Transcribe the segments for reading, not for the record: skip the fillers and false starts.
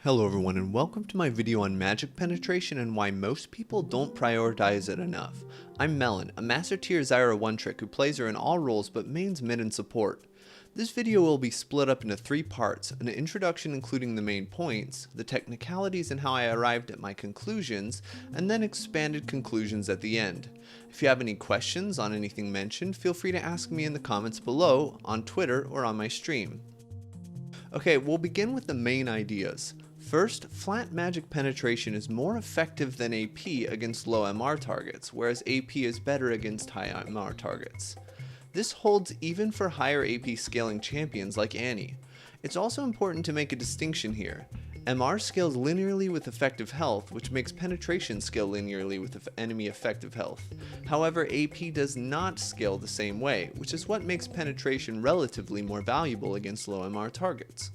Hello everyone and welcome to my video on magic penetration and why most people don't prioritize it enough. I'm Melyn, a master tier Zyra one-trick who plays her in all roles but mains mid and support. This video will be split up into 3 parts, an introduction including the main points, the technicalities and how I arrived at my conclusions, and then expanded conclusions at the end. If you have any questions on anything mentioned, feel free to ask me in the comments below, on Twitter, or on my stream. Okay, we'll begin with the main ideas. First, flat magic penetration is more effective than AP against low MR targets, whereas AP is better against high MR targets. This holds even for higher AP scaling champions like Annie. It's also important to make a distinction here. MR scales linearly with effective health, which makes penetration scale linearly with enemy effective health. However, AP does not scale the same way, which is what makes penetration relatively more valuable against low MR targets.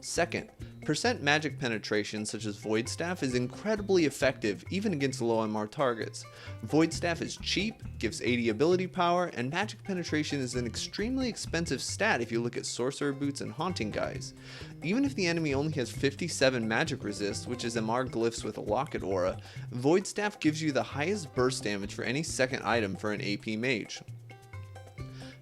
Second, percent magic penetration such as Void Staff is incredibly effective even against low MR targets. Void Staff is cheap, gives 80 ability power, and magic penetration is an extremely expensive stat if you look at Sorcerer Boots and Haunting Guys. Even if the enemy only has 57 magic resist, which is MR glyphs with a Locket aura, Void Staff gives you the highest burst damage for any second item for an AP mage.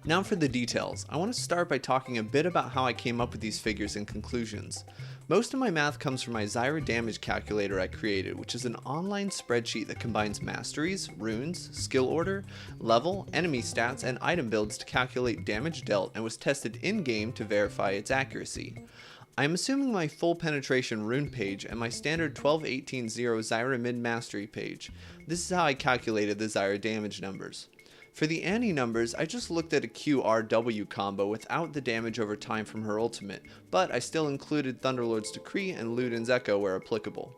Now for the details. I want to start by talking a bit about how I came up with these figures and conclusions. Most of my math comes from my Zyra damage calculator I created, which is an online spreadsheet that combines masteries, runes, skill order, level, enemy stats, and item builds to calculate damage dealt and was tested in-game to verify its accuracy. I am assuming my full penetration rune page and my standard 12-18-0 Zyra mid mastery page. This is how I calculated the Zyra damage numbers. For the Annie numbers, I just looked at a QRW combo without the damage over time from her ultimate, but I still included Thunderlord's Decree and Luden's Echo where applicable.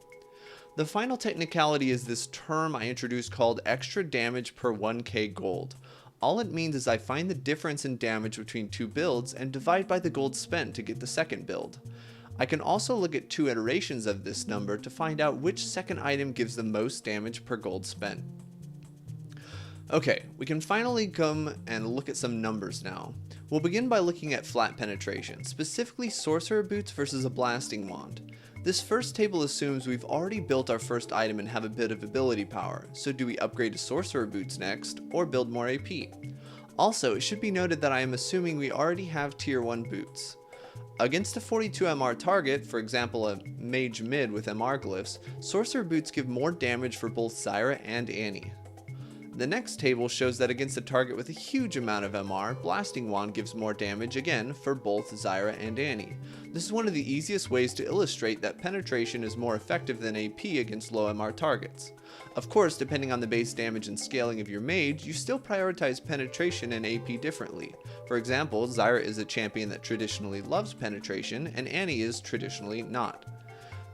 The final technicality is this term I introduced called extra damage per 1k gold. All it means is I find the difference in damage between 2 builds and divide by the gold spent to get the second build. I can also look at 2 iterations of this number to find out which second item gives the most damage per gold spent. Okay, we can finally come and look at some numbers now. We'll begin by looking at flat penetration, specifically Sorcerer Boots versus a Blasting Wand. This first table assumes we've already built our first item and have a bit of ability power, so do we upgrade to Sorcerer Boots next, or build more AP? Also, it should be noted that I am assuming we already have tier 1 boots. Against a 42 MR target, for example a mage mid with MR glyphs, Sorcerer Boots give more damage for both Zyra and Annie. The next table shows that against a target with a huge amount of MR, Blasting Wand gives more damage again for both Zyra and Annie. This is one of the easiest ways to illustrate that penetration is more effective than AP against low MR targets. Of course, depending on the base damage and scaling of your mage, you still prioritize penetration and AP differently. For example, Zyra is a champion that traditionally loves penetration, and Annie is traditionally not.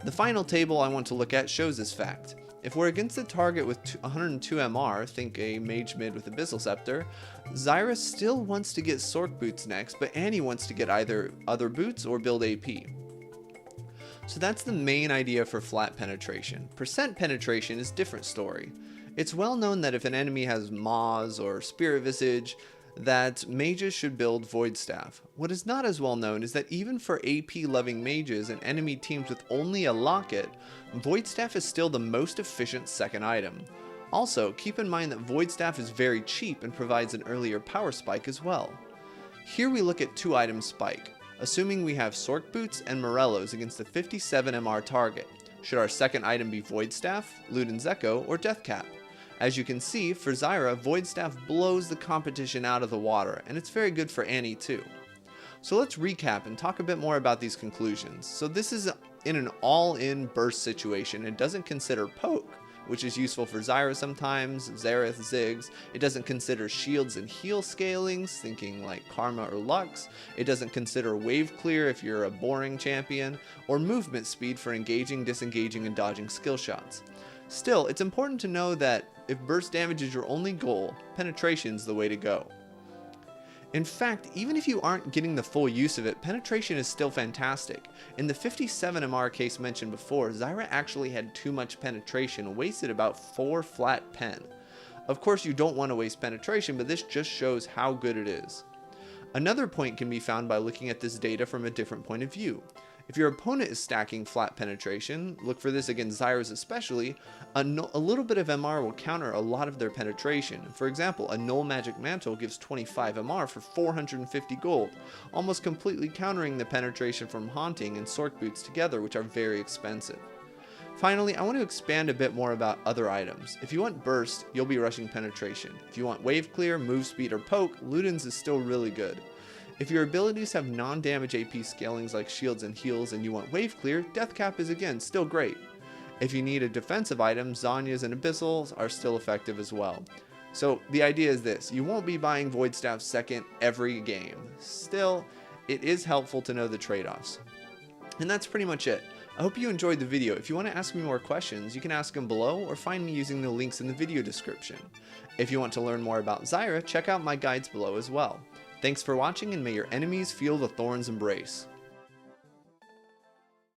The final table I want to look at shows this fact. If we're against a target with 102 MR, think a mage mid with Abyssal Scepter, Zyra still wants to get Sorc Boots next, but Annie wants to get either other boots or build AP. So that's the main idea for flat penetration. Percent penetration is a different story. It's well known that if an enemy has Maws or Spirit Visage, that mages should build Void Staff. What is not as well known is that even for AP loving mages and enemy teams with only a Locket, Void Staff is still the most efficient second item. Also, keep in mind that Void Staff is very cheap and provides an earlier power spike as well. Here we look at 2 item spike, assuming we have Sorc Boots and Morellos against a 57 MR target. Should our second item be Void Staff, Luden's Echo, or Death Cap? As you can see, for Zyra, Void Staff blows the competition out of the water, and it's very good for Annie too. So let's recap and talk a bit more about these conclusions. So this is in an all-in burst situation. It doesn't consider poke, which is useful for Zyra sometimes, Xerath, Ziggs. It doesn't consider shields and heal scalings, thinking like Karma or Lux. It doesn't consider wave clear if you're a boring champion, or movement speed for engaging, disengaging, and dodging skill shots. Still, it's important to know that if burst damage is your only goal, penetration's the way to go. In fact, even if you aren't getting the full use of it, penetration is still fantastic. In the 57 MR case mentioned before, Zyra actually had too much penetration and wasted about 4 flat pen. Of course you don't want to waste penetration, but this just shows how good it is. Another point can be found by looking at this data from a different point of view. If your opponent is stacking flat penetration, look for this against Zyras especially, a little bit of MR will counter a lot of their penetration. For example, a Null Magic Mantle gives 25 MR for 450 gold, almost completely countering the penetration from Haunting and Sork Boots together, which are very expensive. Finally, I want to expand a bit more about other items. If you want Burst, you'll be rushing penetration. If you want Wave Clear, Move Speed, or Poke, Luden's is still really good. If your abilities have non-damage AP scalings like shields and heals and you want Wave Clear, Death Cap is again still great. If you need a defensive item, Zhonya's and Abyssals are still effective as well. So the idea is this, you won't be buying Void Staff second every game. Still, it is helpful to know the trade-offs. And that's pretty much it. I hope you enjoyed the video. If you want to ask me more questions, you can ask them below or find me using the links in the video description. If you want to learn more about Zyra, check out my guides below as well. Thanks for watching, and may your enemies feel the thorn's embrace.